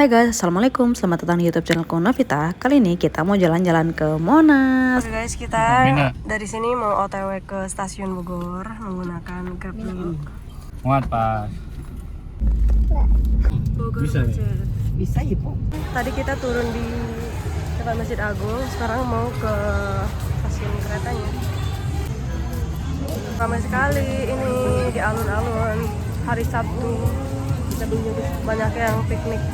Hai guys, assalamualaikum, selamat datang di YouTube channelku Novita. Kali ini kita mau jalan-jalan ke Monas. Oke guys, kita dari sini mau OTW ke stasiun Bogor menggunakan Grab. Muat pas. Bogor Bisa, macet. Bisa ya, Po? Tadi kita turun di depan Masjid Agung, sekarang mau ke stasiun keretanya. Ramai sekali ini di alun-alun hari Sabtu. Banyak yang piknik.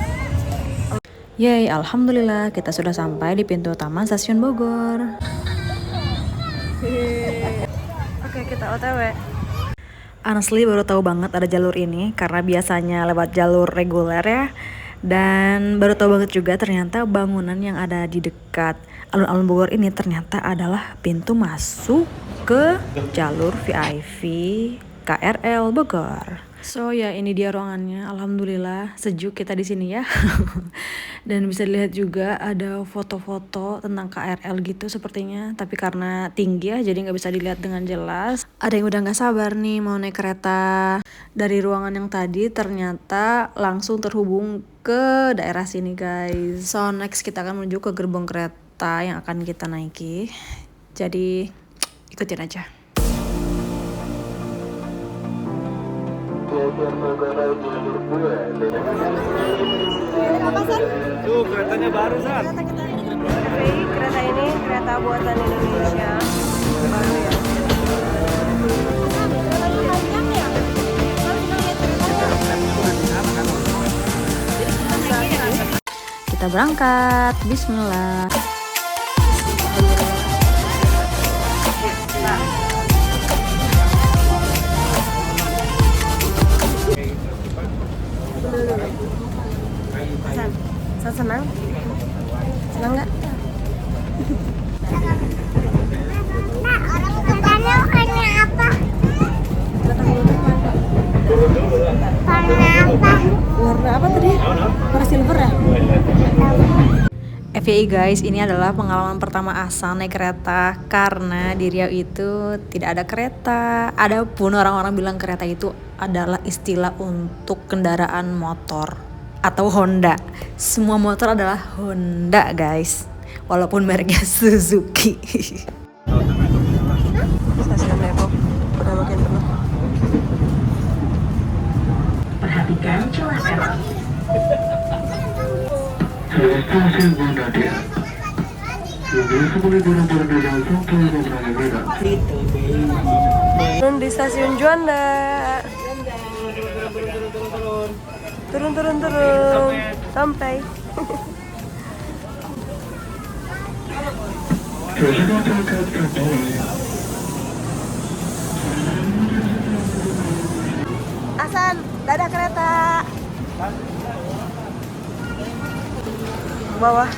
Yeay, alhamdulillah kita sudah sampai di pintu utama stasiun Bogor. Oke, kita OTW. Honestly baru tahu banget ada jalur ini karena biasanya lewat jalur reguler ya. Dan baru tahu banget juga ternyata bangunan yang ada di dekat alun-alun Bogor ini ternyata adalah pintu masuk ke jalur VIP KRL Bogor. So ya ini dia ruangannya, alhamdulillah sejuk kita di sini ya. Dan bisa dilihat juga ada foto-foto tentang KRL gitu sepertinya, tapi karena tinggi ya jadi nggak bisa dilihat dengan jelas. Ada yang udah nggak sabar nih mau naik kereta. Dari ruangan yang tadi ternyata langsung terhubung ke daerah sini guys. So next kita akan menuju ke gerbong kereta yang akan kita naiki. Jadi ikutin aja. Tuh keretanya baru San. FPI, kereta ini kereta buatan Indonesia. Baru ya. Kita berangkat, bismillah. Senang? Senang nggak? Warna apa tadi? Warna silver ya? FYI guys, ini adalah pengalaman pertama Asa naik kereta karena di Riau itu tidak ada kereta. Adapun orang-orang bilang kereta itu adalah istilah untuk kendaraan motor atau Honda. Semua motor adalah Honda guys, walaupun mereknya Suzuki. Stasiun Depok udah makin penuh. Perhatikan celah peron. Turun di stasiun Juanda. Turun. Sampai. Asan, dadah kereta. Bawah.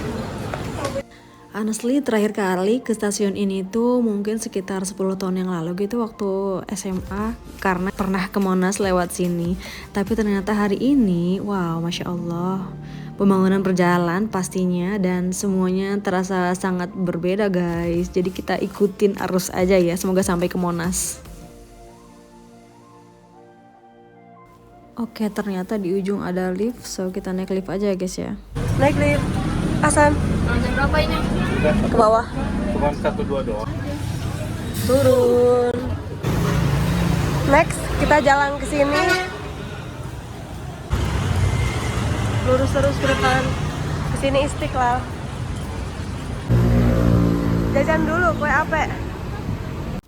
Honestly terakhir kali ke stasiun ini tuh mungkin sekitar 10 tahun yang lalu gitu waktu SMA, karena pernah ke Monas lewat sini. Tapi ternyata hari ini wow, Masya Allah, pembangunan berjalan pastinya dan semuanya terasa sangat berbeda guys. Jadi kita ikutin arus aja ya, semoga sampai ke Monas. Oke, ternyata di ujung ada lift, so kita naik lift aja guys ya. Naik lift. Asan. Lantai berapa ini? Ke bawah. Cuma 1-2 doang. Turun. Next, kita jalan ke sini. Lurus terus ke depan. Ke sini Istiqlal. Jajan dulu kue ape.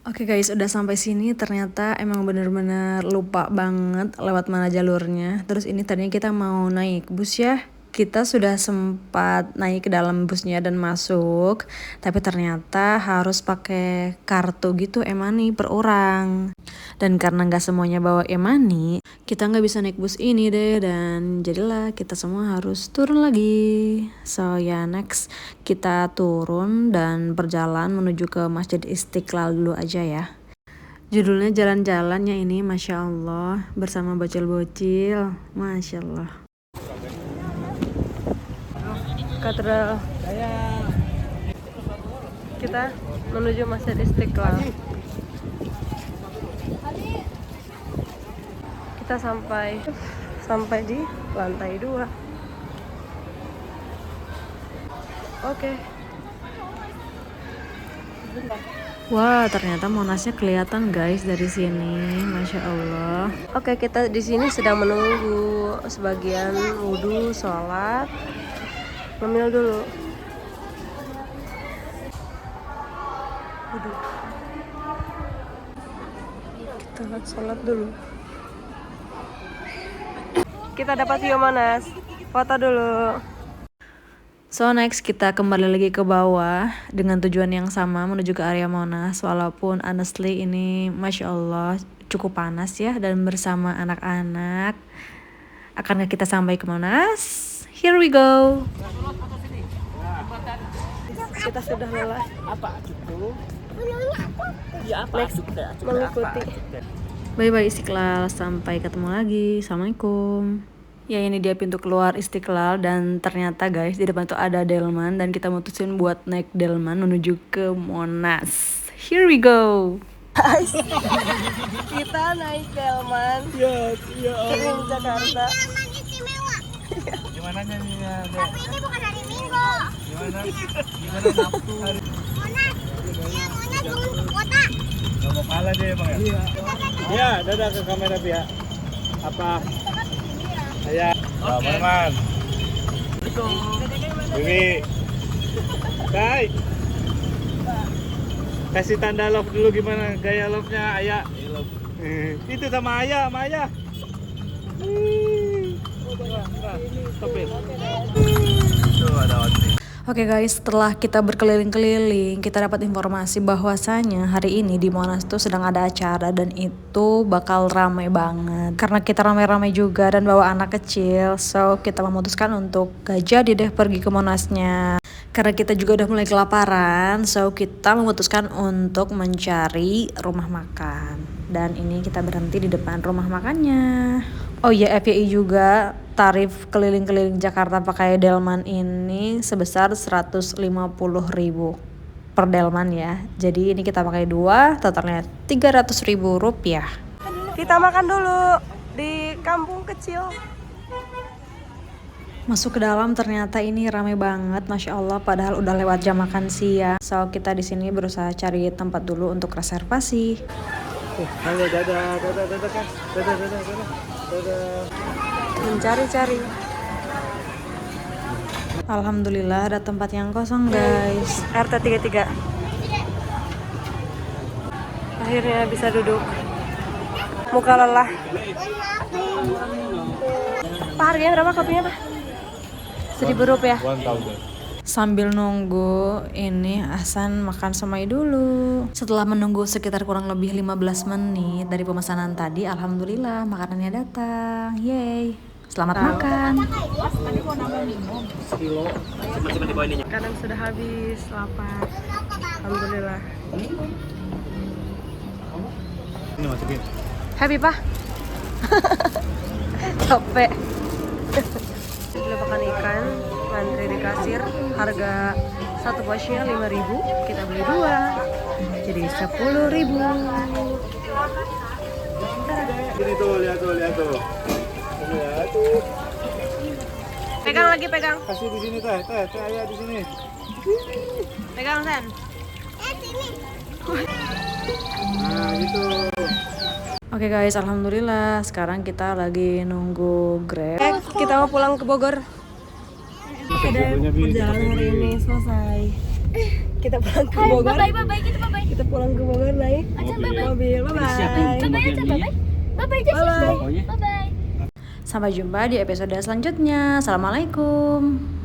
Oke guys, udah sampai sini ternyata emang bener-bener lupa banget lewat mana jalurnya. Terus ini tadinya kita mau naik bus ya. Kita sudah sempat naik ke dalam busnya dan masuk, tapi ternyata harus pakai kartu gitu e-money per orang. Dan karena nggak semuanya bawa e-money, kita nggak bisa naik bus ini deh, dan jadilah kita semua harus turun lagi. So ya next kita turun dan berjalan menuju ke Masjid Istiqlal dulu aja ya. Judulnya jalan-jalannya ini Masya Allah bersama bocil-bocil, Masya Allah. Katedral. Kita menuju Masjid Istiqlal. Kita sampai di lantai 2. Oke. Wah, ternyata Monasnya kelihatan guys dari sini, masya Allah. Oke, kita di sini sedang menunggu sebagian wudhu, sholat. Ngemil dulu. Wudhu. Kita sholat dulu. Kita dapat view Monas. Foto dulu. So next kita kembali lagi ke bawah dengan tujuan yang sama menuju ke area Monas. Walaupun honestly ini masya Allah cukup panas ya, dan bersama anak-anak. Akankah kita sampai ke Monas? Here we go. Kita sudah lelah. Apa itu? Ya apa? Next, mengikuti. Bye bye Istiqlal, sampai ketemu lagi. Assalamualaikum. Ya ini dia pintu keluar Istiqlal, dan ternyata guys di depan tuh ada delman dan kita mutusin buat naik delman menuju ke Monas. Here we go. Kita naik delman. Ya, ya Keliling Jakarta. Gimana nyanyinya? Tapi ini bukan hari Minggu. Gimana? Gimana nafsu? Maunya turun ke kota. Gak mau kalah deh bang ya? Iya, dadah ke kamera pihak. Apa? Ayah. Oke. Man. Bibi. Kai. Kasih tanda love dulu, gimana gaya love-nya Ayah? Itu sama Ayah, sama Ayah. Stopin. Tuh ada outfit. Oke guys, setelah kita berkeliling-keliling, kita dapat informasi bahwasanya hari ini di Monas tuh sedang ada acara dan itu bakal ramai banget. Karena kita ramai-ramai juga dan bawa anak kecil, so kita memutuskan untuk gak jadi deh pergi ke Monasnya. Karena kita juga udah mulai kelaparan, so kita memutuskan untuk mencari rumah makan. Dan ini kita berhenti di depan rumah makannya. Oh iya, FYI juga tarif keliling-keliling Jakarta pakai delman ini sebesar 150.000 per delman ya. Jadi ini kita pakai 2, totalnya 300.000 rupiah. Kita makan dulu di kampung kecil. Masuk ke dalam ternyata ini ramai banget, masya Allah. Padahal udah lewat jam makan siang. So kita di sini berusaha cari tempat dulu untuk reservasi. Halo, dadah kan? Dadah. Mencari-cari. Alhamdulillah ada tempat yang kosong guys. RT 33. Akhirnya bisa duduk. Muka lelah. Pak, harganya berapa kopinya, Pak? 1.000 rupiah. 1000. Sambil nunggu ini Hasan makan somai dulu. Setelah menunggu sekitar kurang lebih 15 menit dari pemesanan tadi, alhamdulillah makanannya datang. Yeay. Selamat makan. Kadang sudah habis, lapar. Alhamdulillah. Ini masukin. Happy, Pak? Capek. Beli makan ikan, ngantri di kasir, harga satu porsinya 5.000, kita beli 2, jadi 10.000. Ini tuh, lihat tuh. Lihat tuh. Pegang lagi, pegang. Kasih di sini teh Ayah di sini. Pegang, Sen. Nah, gitu. Oke guys, alhamdulillah sekarang kita lagi nunggu Grab. Kita mau pulang ke Bogor. Sudah perjalanan hari ini selesai. Kita pulang ke Bogor. Bye-bye gitu, bye-bye. Kita pulang ke Bogor naik mobil. Bye-bye. Bye-bye aja, bye-bye. Bye-bye, Jess. Bye-bye. Bye-bye. Sampai jumpa di episode selanjutnya. Assalamualaikum.